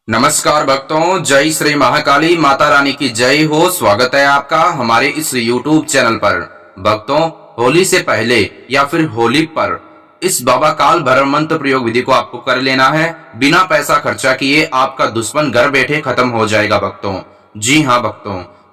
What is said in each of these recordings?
नमस्कार भक्तों, जय श्री महाकाली माता रानी की जय हो। स्वागत है आपका हमारे इस YouTube चैनल पर। भक्तों, होली से पहले या फिर होली पर इस बाबा काल भैरव मंत्र प्रयोग विधि को आपको कर लेना है। बिना पैसा खर्चा किए आपका दुश्मन घर बैठे खत्म हो जाएगा भक्तों। जी हाँ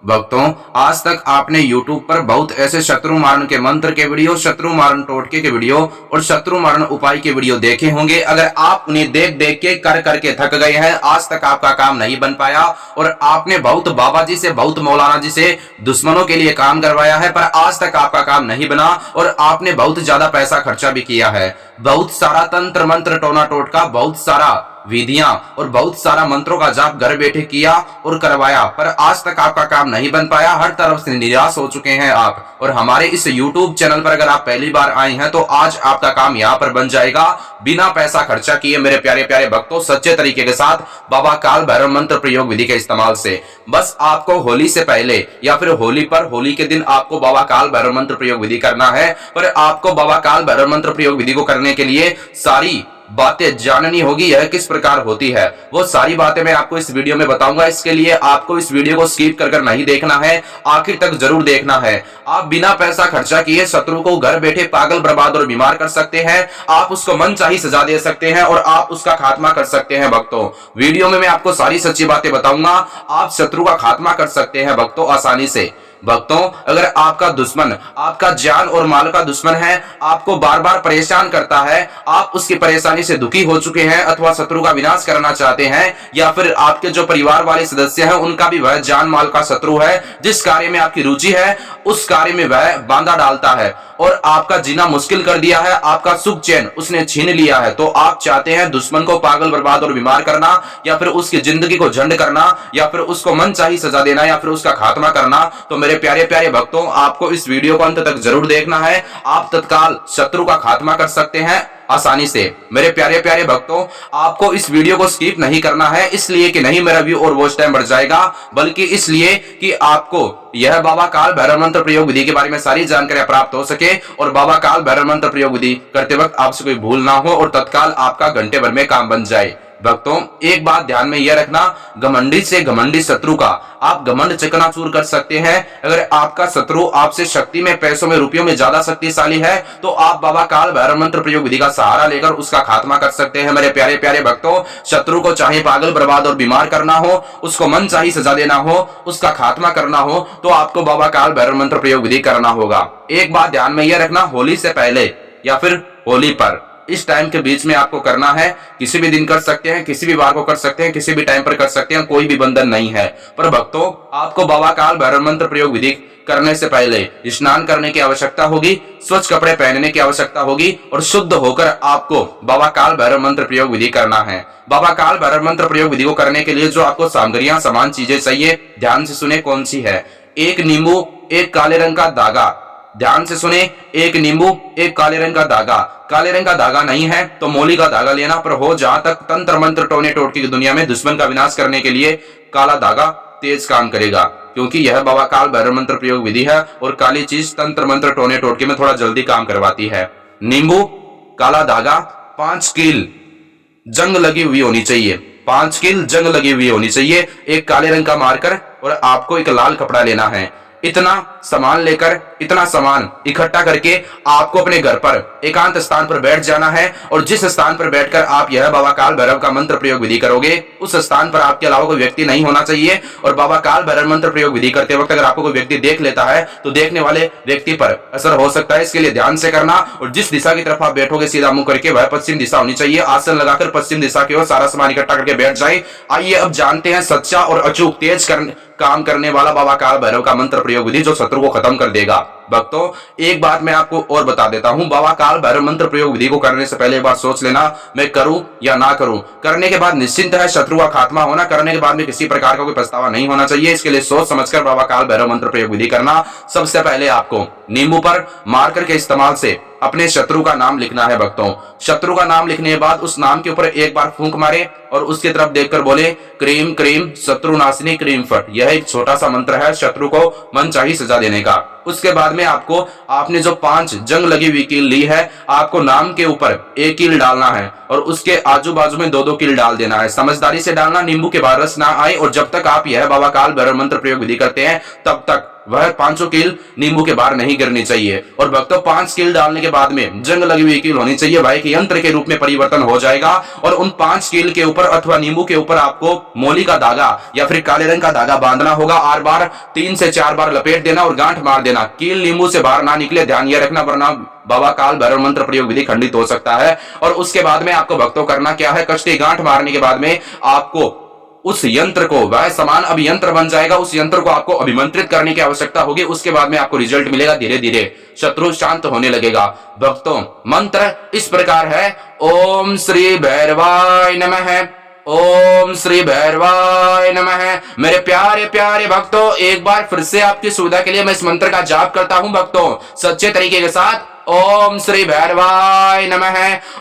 भक्तों, आज तक आपने YouTube पर बहुत ऐसे शत्रु मारण के मंत्र के वीडियो, शत्रु मारण टोटके के वीडियो और शत्रु मारण उपाय के वीडियो देखे होंगे। अगर आप उन्हें देख देख के कर करके थक गए हैं, आज तक आपका काम नहीं बन पाया और आपने बहुत बाबा जी से, बहुत मौलाना जी से दुश्मनों के लिए काम करवाया है, पर आज तक आपका काम नहीं बना और आपने बहुत ज्यादा पैसा खर्चा भी किया है। बहुत सारा तंत्र मंत्र टोना टोटका, बहुत सारा विधियां और बहुत सारा मंत्रों का जाप घर बैठे किया और करवाया, पर आज तक आपका काम नहीं बन पाया। हर तरफ से निराश हो चुके हैं आप। और हमारे इस YouTube चैनल पर अगर आप पहली बार आए हैं तो आज आपका काम यहाँ पर बन जाएगा बिना पैसा खर्चा किए मेरे प्यारे प्यारे भक्तों, सच्चे तरीके के साथ बाबा काल भैरव मंत्र प्रयोग विधि के इस्तेमाल से। बस आपको होली से पहले या फिर होली पर, होली के दिन आपको बाबा काल भैरव मंत्र प्रयोग विधि करना है। पर आपको बाबा काल भैरव मंत्र प्रयोग विधि को करने के लिए सारी बातें जाननी होगी, यह किस प्रकार होती है वो सारी बातें मैं आपको इस वीडियो में बताऊंगा। इसके लिए आपको इस वीडियो को स्किप कर नहीं देखना है, आखिर तक जरूर देखना है। आप बिना पैसा खर्चा किए शत्रु को घर बैठे पागल, बर्बाद और बीमार कर सकते हैं। आप उसको मनचाही सजा दे सकते हैं और आप उसका खात्मा कर सकते हैं भक्तों। वीडियो में मैं आपको सारी सच्ची बातें बताऊंगा। आप शत्रु का खात्मा कर सकते हैं भक्तों आसानी से। भक्तों, अगर आपका दुश्मन आपका जान और माल का दुश्मन है, आपको बार बार परेशान करता है, आप उसकी परेशानी से दुखी हो चुके हैं अथवा शत्रु का विनाश करना चाहते हैं, या फिर आपके जो परिवार वाले सदस्य हैं उनका भी वह जान माल का शत्रु है, जिस कार्य में आपकी रुचि है उस कार्य में वह बांधा डालता है और आपका जीना मुश्किल कर दिया है, आपका सुख चैन उसने छीन लिया है, तो आप चाहते हैं दुश्मन को पागल, बर्बाद और बीमार करना, या फिर उसकी जिंदगी को झंड करना, या फिर उसको मनचाही सजा देना, या फिर उसका खात्मा करना, तो मेरे प्यारे प्यारे भक्तों आपको इस वीडियो को अंत तक जरूर देखना है। आप तत्काल शत्रु का खात्मा कर सकते हैं आसानी से। मेरे प्यारे प्यारे भक्तों, आपको इस वीडियो को स्किप नहीं करना है, इसलिए कि नहीं मेरा व्यू और वॉच टाइम बढ़ जाएगा, बल्कि इसलिए कि आपको यह बाबा काल भैरव मंत्र प्रयोग विधि के बारे में सारी जानकारी प्राप्त हो सके और बाबा काल भैरव मंत्र प्रयोग विधि करते वक्त आपसे कोई भूल ना हो और तत्काल आपका घंटे भर में काम बन जाए। भक्तों, एक बात ध्यान में यह रखना, घमंडी से घमंडी शत्रु का आप घमंड चकनाचूर कर सकते हैं। अगर आपका शत्रु आपसे शक्ति में, पैसों में, रुपयों में ज्यादा शक्तिशाली है तो आप बाबा काल भैरव मंत्र प्रयोग विधि का सहारा लेकर उसका खात्मा कर सकते हैं। मेरे प्यारे प्यारे भक्तों, शत्रु को चाहे पागल, बर्बाद और बीमार करना हो, उसको मन चाही सजा देना हो, उसका खात्मा करना हो, तो आपको बाबा काल भैरव मंत्र प्रयोग विधि करना होगा। एक बात ध्यान में यह रखना, होली से पहले या फिर होली पर, इस टाइम के बीच में आपको करना है। किसी भी दिन कर सकते हैं, किसी भी बार को कर सकते हैं, किसी भी टाइम पर कर सकते हैं, कोई भी बंधन नहीं है। पर भक्तों, आपको बाबा काल भैरव मंत्र प्रयोग विधि करने से पहले स्नान करने की आवश्यकता होगी, स्वच्छ कपड़े पहनने की आवश्यकता होगी और शुद्ध होकर आपको बाबा काल भैरव मंत्र प्रयोग विधि करना है। बाबा काल भैरव मंत्र प्रयोग विधि को करने के लिए जो आपको सामग्रियां, सामान, चीजें चाहिए, ध्यान से सुने कौन सी है। एक नींबू, एक काले रंग का धागा, ध्यान से सुने, एक नींबू, एक काले रंग का धागा। काले रंग का धागा नहीं है तो मोली का धागा लेना, पर हो जहां तक तंत्र मंत्र टोने टोटके की दुनिया में दुश्मन का विनाश करने के लिए काला धागा तेज काम करेगा, क्योंकि यह बाबा काल भैरव मंत्र प्रयोग विधि है और काली चीज तंत्र मंत्र टोने टोटके में थोड़ा जल्दी काम करवाती है। नींबू, काला धागा, 5 कील जंग लगी हुई होनी चाहिए, 5 कील जंग लगी हुई होनी चाहिए, एक काले रंग का मार्कर और आपको एक लाल कपड़ा लेना है। इतना सामान लेकर, इतना सामान इकट्ठा करके आपको अपने घर पर एकांत स्थान पर बैठ जाना है और जिस स्थान पर बैठकर आप यह बाबा काल भैरव का मंत्र प्रयोग विधि करोगे उस स्थान पर आपके अलावा कोई व्यक्ति नहीं होना चाहिए। और बाबा काल भैरव मंत्र प्रयोग विधि करते वक्त अगर आपको कोई व्यक्ति देख लेता है तो देखने वाले व्यक्ति पर असर हो सकता है, इसके लिए ध्यान से करना। और जिस दिशा की तरफ आप बैठोगे सीधा मुंह करके वह पश्चिम दिशा होनी चाहिए। आसन लगाकर पश्चिम दिशा की ओर सारा सामान इकट्ठा करके बैठ जाए। आइए अब जानते हैं सच्चा और अचूक तेज काम करने वाला बाबा काल भैरव का मंत्र प्रयोग विधि जो शत्रु को खत्म कर देगा। भक्तों, एक बात मैं आपको और बता देता हूं, बाबा काल भैरव मंत्र प्रयोग विधि को करने से पहले एक बार सोच लेना, मैं करूं या ना करूं। करने के बाद निश्चिंत है शत्रु का खात्मा होना, करने के बाद में किसी प्रकार का कोई पछतावा नहीं होना चाहिए। इसके लिए सोच समझकर बाबा काल भैरव मंत्र प्रयोग विधि करना। सबसे पहले आपको नींबू पर मार्कर के इस्तेमाल से अपने शत्रु का नाम लिखना है भक्तों। शत्रु का नाम लिखने के बाद उस नाम के ऊपर एक बार फूंक मारे और उसकी तरफ देखकर बोले क्रीम क्रीम शत्रु नाशिनी क्रीम फट। यह एक छोटा सा मंत्र है शत्रु को मनचाही सजा देने का। उसके बाद में आपको आपने जो 5 जंग लगी हुई कील ली है, आपको नाम के ऊपर एक कील डालना है और उसके आजू बाजू में 2-2 कील डाल देना है। समझदारी से डालना, नींबू के बाहर रस ना आए। और जब तक आप यह बाबा काल भैरव मंत्र प्रयोग विधि करते हैं तब तक वह 5 कील नींबू के बाहर नहीं गिरनी चाहिए। और भक्तों 5 कील डालने के बाद में जंग लगी हुई कील होनी चाहिए, वह एक यंत्र के रूप में परिवर्तन हो जाएगा। और उन 5 कील के ऊपर अथवा नींबू के ऊपर आपको मोली का धागा या फिर काले रंग का धागा बांधना होगा। 8 बार 3 से 4 बार लपेट देना और गांठ मार देना। कील नींबू से बाहर ना निकले, ध्यान यह रखना, वरना बाबा काल भैरव मंत्र प्रयोग विधि खंडित हो सकता है। और उसके बाद में आपको भक्तों करना क्या है, कष्टी गांठ मारने के बाद में आपको उस यंत्र को, वह समान अभियंत्र बन जाएगा, उस यंत्र को आपको अभिमंत्रित करने की आवश्यकता होगी। उसके बाद में आपको रिजल्ट मिलेगा, धीरे धीरे शत्रु शांत होने लगेगा। भक्तों मंत्र इस प्रकार है, ओम श्री भैरवाय नमः, ओम श्री भैरवाय नमः। मेरे प्यारे प्यारे भक्तों, एक बार फिर से आपकी सुविधा के लिए मैं इस मंत्र का जाप करता हूं भक्तों, सच्चे तरीके के साथ। ओम श्री भैरवाय नमः।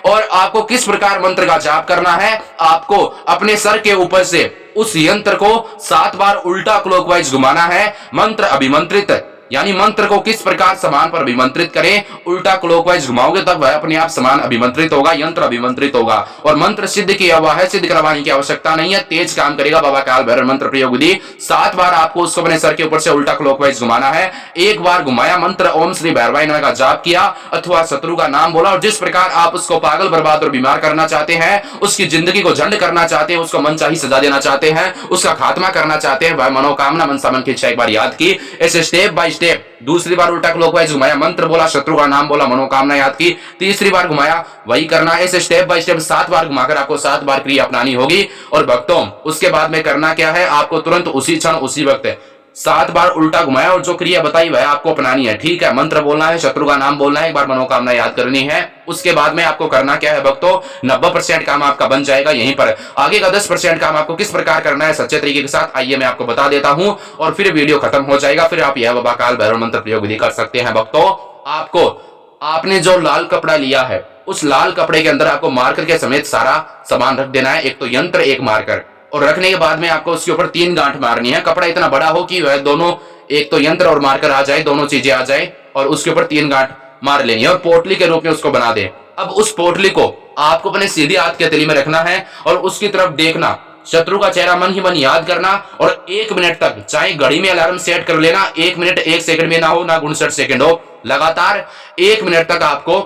और आपको किस प्रकार मंत्र का जाप करना है, आपको अपने सर के ऊपर से उस यंत्र को 7 बार उल्टा क्लॉकवाइज घुमाना है। मंत्र अभिमंत्रित, यानी मंत्र को किस प्रकार समान पर अभिमंत्रित करें, उल्टा क्लॉकवाइज घुमाओगे तब वह अपने आप समान अभिमंत्रित होगा, यंत्र अभिमंत्रित होगा। और मंत्र सिद्ध किया हुआ है, सिद्ध करवाने की आवश्यकता नहीं है, तेज काम करेगा बाबा काल भैरव मंत्र प्रयोग विधि। 7 बार आपको उसको अपने सर के ऊपर से उल्टा क्लॉकवाइज घुमाना है। एक बार घुमाया, मंत्र ओम श्री भैरवाय नमः का जाप किया अथवा शत्रु का नाम बोला, और जिस प्रकार आप उसको पागल बर्बाद और बीमार करना चाहते हैं, उसकी जिंदगी को झंड करना चाहते हैं, उसको मनचाही सजा देना चाहते हैं, उसका खात्मा करना चाहते हैं, वह मनोकामना मनसामन की इच्छा एक बार याद की। ऐसे स्टेप बाय स्टेप दूसरी बार उल्टा क्लॉकवाइज घुमाया, मंत्र बोला, शत्रु का नाम बोला, मनोकामना याद की। तीसरी बार घुमाया, वही करना है। ऐसे स्टेप बाय स्टेप 7 बार घुमाकर आपको 7 बार क्रिया अपनानी होगी। और भक्तों उसके बाद में करना क्या है, आपको तुरंत उसी क्षण उसी वक्त 7 बार उल्टा घुमाया और जो क्रिया बताई वह आपको अपनानी है। ठीक है, मंत्र बोलना है, शत्रु का नाम बोलना है, एक बार मनोकामना याद करनी है। उसके बाद में आपको करना क्या है भक्तों, 90% काम आपका बन जाएगा यहीं पर। आगे का 10% काम आपको किस प्रकार करना है सच्चे तरीके के साथ, आइए मैं आपको बता देता हूं और फिर वीडियो खत्म हो जाएगा। फिर आप यह बाबा काल भैरव मंत्र प्रयोग विधि कर सकते हैं। भक्तों आपको, आपने जो लाल कपड़ा लिया है उस लाल कपड़े के अंदर आपको मार्कर के समेत सारा सामान रख देना है, एक तो यंत्र एक मार्कर। और रखने के बाद में आपको उसके ऊपर 3 गांठ मारनी है। कपड़ा इतना बड़ा हो कि वह दोनों, एक तो यंत्र और मार्कर आ जाए, दोनों चीजें आ जाए, और उसके ऊपर 3 गांठ मार लेनी है और पोटली के रूप में उसको बना दे। अब उस पोटली को आपको अपने सीधे हाथ के हथेली में रखना है और उसकी तरफ देखना, शत्रु का चेहरा मन ही मन याद करना और 1 मिनट तक, चाहे घड़ी में अलार्म सेट कर लेना, 1 मिनट 1 सेकंड में ना हो, ना 59 सेकंड हो, लगातार 1 मिनट तक आपको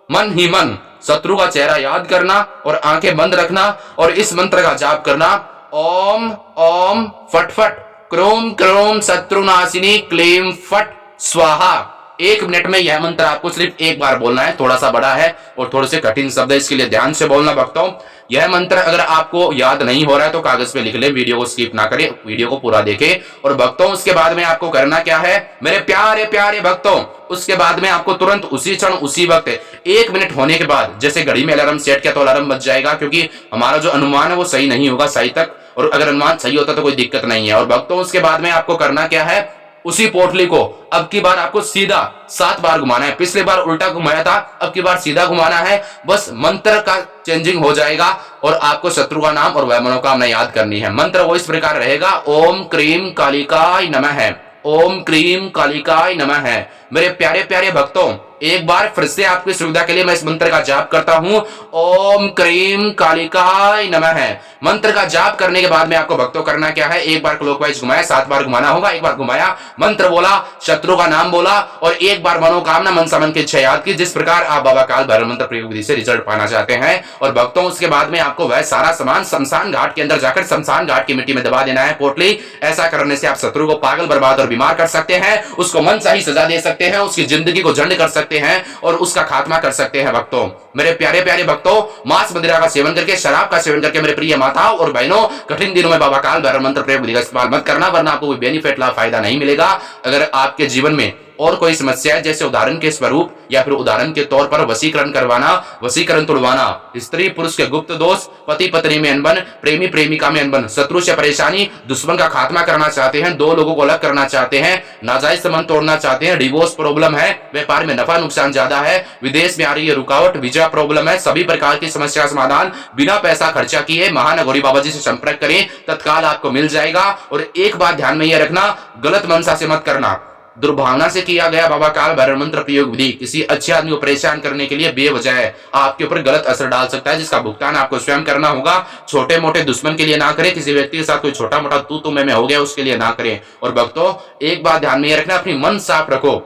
मन ही मन शत्रु का चेहरा याद करना और आंखें बंद रखना और इस मंत्र का जाप करना, ओम ओम फट फट क्रोम क्रोम शत्रुनाशिनी क्लीम फट स्वाहा। 1 मिनट में यह मंत्र आपको सिर्फ एक बार बोलना है। थोड़ा सा बड़ा है और थोड़े से कठिन शब्द है, इसके लिए ध्यान से बोलना भक्तों। यह मंत्र अगर आपको याद नहीं हो रहा है तो कागज पे लिख ले, वीडियो को स्किप ना करें, वीडियो को पूरा देखें। और भक्तों उसके बाद में आपको करना क्या है मेरे प्यारे प्यारे भक्तों, उसके बाद में आपको तुरंत उसी क्षण उसी वक्त 1 मिनट होने के बाद, जैसे घड़ी में अलार्म सेट किया तो अलार्म बज जाएगा, क्योंकि हमारा जो अनुमान है वो सही नहीं होगा सही तक, और अगर अनुमान सही होता तो कोई दिक्कत नहीं है। और भक्तों उसके बाद में आपको करना क्या है, उसी पोटली को अब की बार आपको सीधा 7 बार घुमाना है। पिछली बार उल्टा घुमाया था, अब की बार सीधा घुमाना है। बस मंत्र का चेंजिंग हो जाएगा और आपको शत्रु का नाम और वह मनोकामना याद करनी है। मंत्र वो इस प्रकार रहेगा, ओम क्रीम कालिकाय नमः, ओम क्रीम कालिकाय नमः। मेरे प्यारे प्यारे भक्तों एक बार फिर से आपकी सुविधा के लिए मैं इस मंत्र का जाप करता हूं, ओम क्रीम कालिकाय नमः। मंत्र का जाप करने के बाद में आपको भक्तों करना क्या है, एक बार क्लॉकवाइज घुमाया, 7 बार घुमाना होगा। एक बार घुमाया, मंत्र बोला, शत्रु का नाम बोला और एक बार मनोकामना मनसामन की इच्छा याद की, जिस प्रकार आप बाबा काल भैरव मंत्र प्रयोग विधि से रिजल्ट पाना चाहते हैं। और भक्तों उसके बाद में आपको वह सारा सामान शमशान घाट के अंदर जाकर शमशान घाट की मिट्टी में दबा देना है, पोटली। ऐसा करने से आप शत्रु को पागल बर्बाद और बीमार कर सकते हैं, उसको मनचाही सजा दे सकते हैं, उसकी जिंदगी को झंड कर सकते हैं और उसका खात्मा कर सकते हैं। भक्तों मेरे प्यारे प्यारे भक्तों, मांस मदिरा का सेवन करके, शराब का सेवन करके मेरे प्रिय माताओं और बहनों कठिन दिनों में बाबा काल भैरव मंत्र प्रयोग विधि का इस्तेमाल मत करना, वरना आपको कोई बेनिफिट लाभ फायदा नहीं मिलेगा। अगर आपके जीवन में और कोई समस्या है, जैसे उदाहरण के स्वरूप या फिर उदाहरण के तौर पर वशीकरण करवाना, वशीकरण तोड़वाना, स्त्री पुरुष के गुप्त दोष, पति पत्नी में अनबन, प्रेमी प्रेमिका में अनबन, शत्रु से परेशानी, दुश्मन का खात्मा करना चाहते हैं, दो लोगों को अलग करना चाहते हैं, नाजायज संबंध तोड़ना चाहते हैं, डिवोर्स प्रॉब्लम है, व्यापार में नफा नुकसान ज्यादा है, विदेश में आ रही है रुकावट, वीजा प्रॉब्लम है, सभी प्रकार की समस्या समाधान बिना पैसा खर्चा किए महानगौरी बाबा जी से संपर्क करें, तत्काल आपको मिल जाएगा। और एक बात ध्यान में यह रखना, गलत मंशा से मत करना। दुर्भावना से किया गया बाबा काल भैरव मंत्र प्रयोग विधि किसी अच्छे आदमी को परेशान करने के लिए बेवजह आपके ऊपर गलत असर डाल सकता है, जिसका भुगतान आपको स्वयं करना होगा। छोटे मोटे दुश्मन के लिए ना करें, किसी व्यक्ति के साथ कोई छोटा मोटा तू मैं हो गया उसके लिए ना करें। और भक्तों, एक बात ध्यान में रखना, अपनी मन साफ रखो,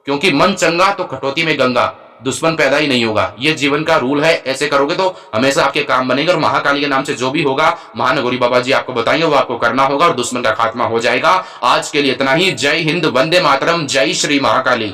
क्योंकि मन चंगा तो कटौती में गंगा, दुश्मन पैदा ही नहीं होगा। ये जीवन का रूल है, ऐसे करोगे तो हमेशा आपके काम बनेंगे। और महाकाली के नाम से जो भी होगा महानगौरी बाबा जी आपको बताएंगे, वो आपको करना होगा और दुश्मन का खात्मा हो जाएगा। आज के लिए इतना ही। जय हिंद, वंदे मातरम, जय श्री महाकाली।